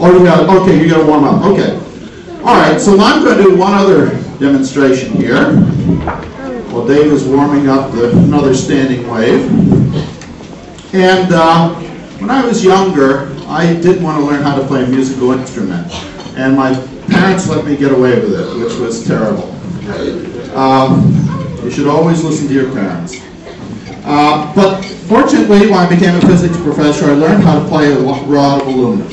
Oh, you got okay. You got to warm up. Okay. All right. So I'm going to do one other demonstration here. While Dave is warming up another standing wave. And when I was younger, I did want to learn how to play a musical instrument, and my parents let me get away with it, which was terrible. You should always listen to your parents. But fortunately, when I became a physics professor, I learned how to play a rod of aluminum.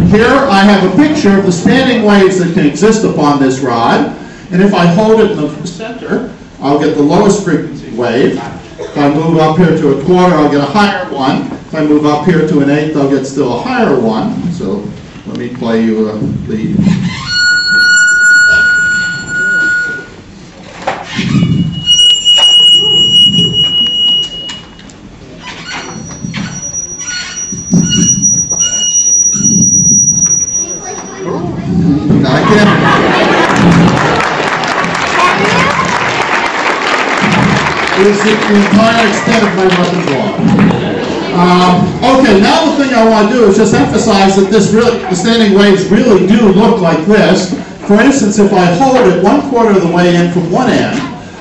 Here I have a picture of the standing waves that can exist upon this rod, and if I hold it in the center, I'll get the lowest frequency wave. If I move up here to a quarter, I'll get a higher one. If I move up here to an eighth, I'll get still a higher one. So let me play you a lead. I can't. Is the entire extent of my repertoire. Okay, now the thing I want to do is just emphasize that the standing waves really do look like this. For instance, if I hold it 1/4 of the way in from one end,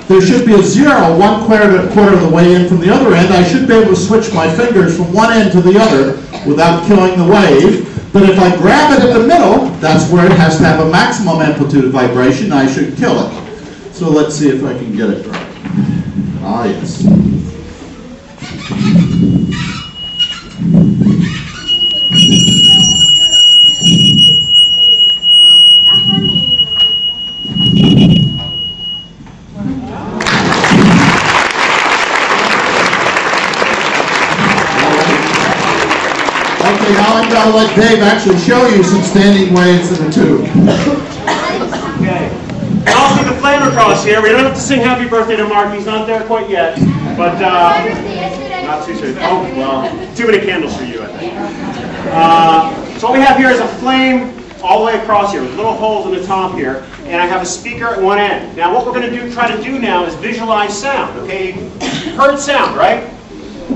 there should be a 0 1/4 of the way in from the other end. I should be able to switch my fingers from one end to the other without killing the wave. But if I grab it in the middle, that's where it has to have a maximum amplitude of vibration. I should kill it. So let's see if I can get it right. Ah, yes. Okay, now I'm going to let Dave actually show you some standing waves in the tube. Okay. I'll see the flame across here. We don't have to sing happy birthday to Mark. He's not there quite yet. But, not too soon. Oh, well, too many candles for you, I think. So what we have here is a flame all the way across here with little holes in the top here. And I have a speaker at one end. Now what we're going to try to do now is visualize sound. Okay, you've heard sound, right?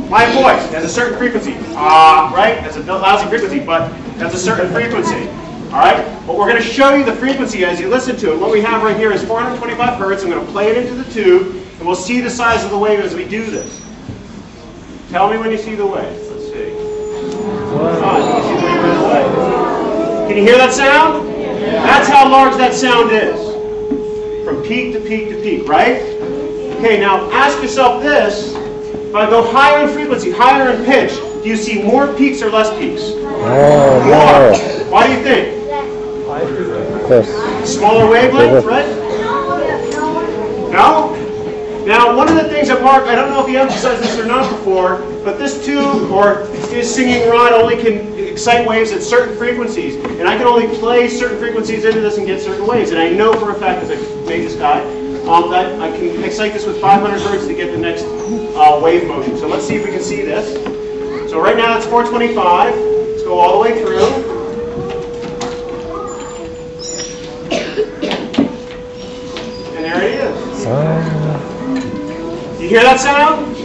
My voice has a certain frequency. Right? That's a lousy frequency, but that's a certain frequency. All right? But we're going to show you the frequency as you listen to it. What we have right here is 425 hertz. I'm going to play it into the tube, and we'll see the size of the wave as we do this. Tell me when you see the wave. Let's see. Can you hear that sound? That's how large that sound is. From peak to peak to peak, right? Okay, now ask yourself this. If I go higher in frequency, higher in pitch, do you see more peaks or less peaks? More. Why do you think? Smaller wavelength, right? No? Now, one of the things that Mark, I don't know if he emphasized this or not before, but this tube, or his singing rod, only can excite waves at certain frequencies. And I can only play certain frequencies into this and get certain waves. And I know for a fact, as I made this guy, that I can excite this with 500 hertz to get the next wave motion. So let's see if we can see this. So right now it's 425. Let's go all the way through. And there it is. You hear that sound?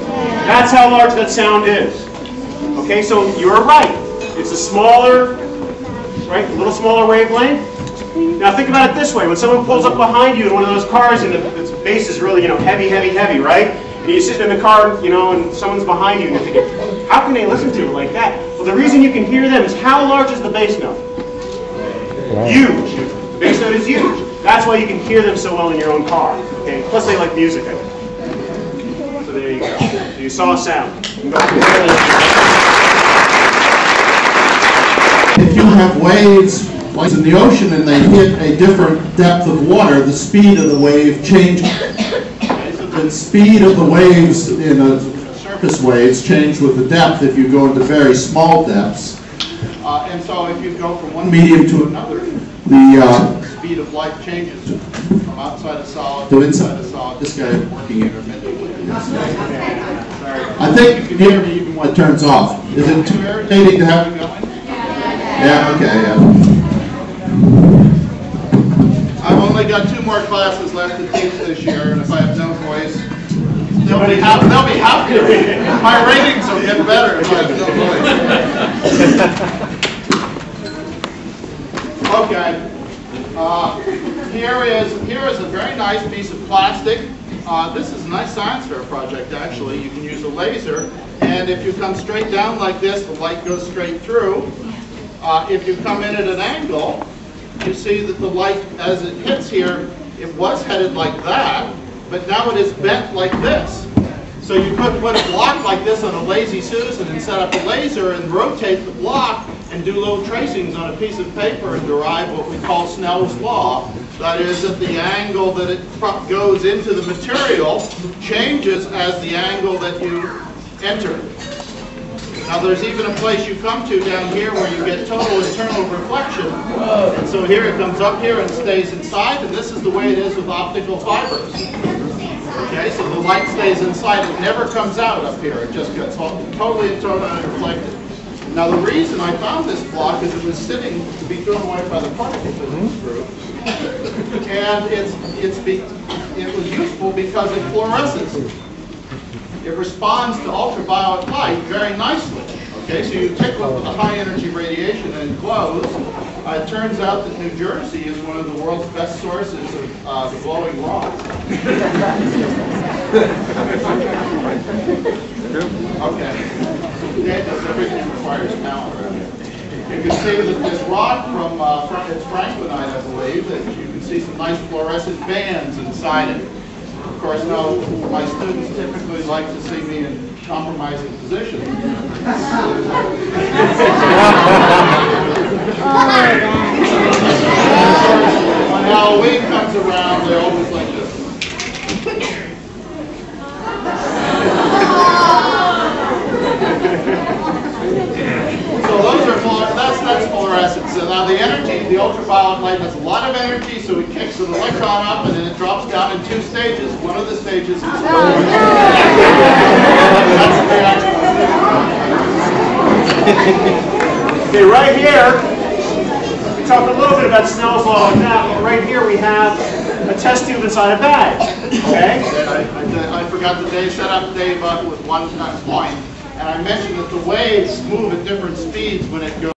That's how large that sound is. Okay, so you're right. It's a smaller, right, a little smaller wavelength. Now think about it this way. When someone pulls up behind you in one of those cars and its bass is really, heavy, heavy, heavy, right? And you sit in the car, and someone's behind you and you're thinking, how can they listen to it like that? Well, the reason you can hear them is how large is the bass note? Huge. The bass note is huge. That's why you can hear them so well in your own car. Okay? Plus they like music, I think. So there you go. So you saw a sound. If you have waves like in the ocean and they hit a different depth of water, the speed of the wave changes. The speed of the waves in a surface waves change with the depth if you go into very small depths. And so if you go from one medium to another, the speed of light changes from outside a solid to inside a solid. This guy is working intermittently. I think you can hear me even when it turns off. Is it too irritating to have it going? Yeah, okay, yeah. I've only got 2 more classes left to teach this year, and if I have no voice, they'll be happy. My ratings will get better if I have no voice. here is a very nice piece of plastic. This is a nice science fair project, actually. You can use a laser, and if you come straight down like this, the light goes straight through. If you come in at an angle, you see that the light, as it hits here, it was headed like that, but now it is bent like this. So you could put a block like this on a Lazy Susan and set up a laser and rotate the block and do little tracings on a piece of paper and derive what we call Snell's law. That is, that the angle that it goes into the material changes as the angle that you enter. Now there's even a place you come to down here where you get total internal reflection. And so here it comes up here and stays inside, and this is the way it is with optical fibers. Okay, so the light stays inside, it never comes out up here, it just gets totally internally reflected. Now the reason I found this block is it was sitting to be thrown away by the particle physics group, and it was useful because it fluoresces. It responds to ultraviolet light very nicely. Okay, so you tickle it with a high energy radiation and it glows. It turns out that New Jersey is one of the world's best sources of the glowing rock. Okay. That does everything requires power. You can see that this rock from it's Franklinite, I believe, that you can see some nice fluorescent bands inside it. Of course, now my students typically like to see me in compromising positions. When Halloween comes around, they always like this. So those are that's fluorescence. So now the energy, the ultraviolet light has a lot of energy, so it kicks an electron up and then it drops down in two stages. One of the stages is that's the okay, right here, we talked a little bit about Snell's law and that, but right here we have a test tube inside a bag. Okay? I forgot that Dave set up Dave up with one point. And I mentioned that the waves move at different speeds when it goes.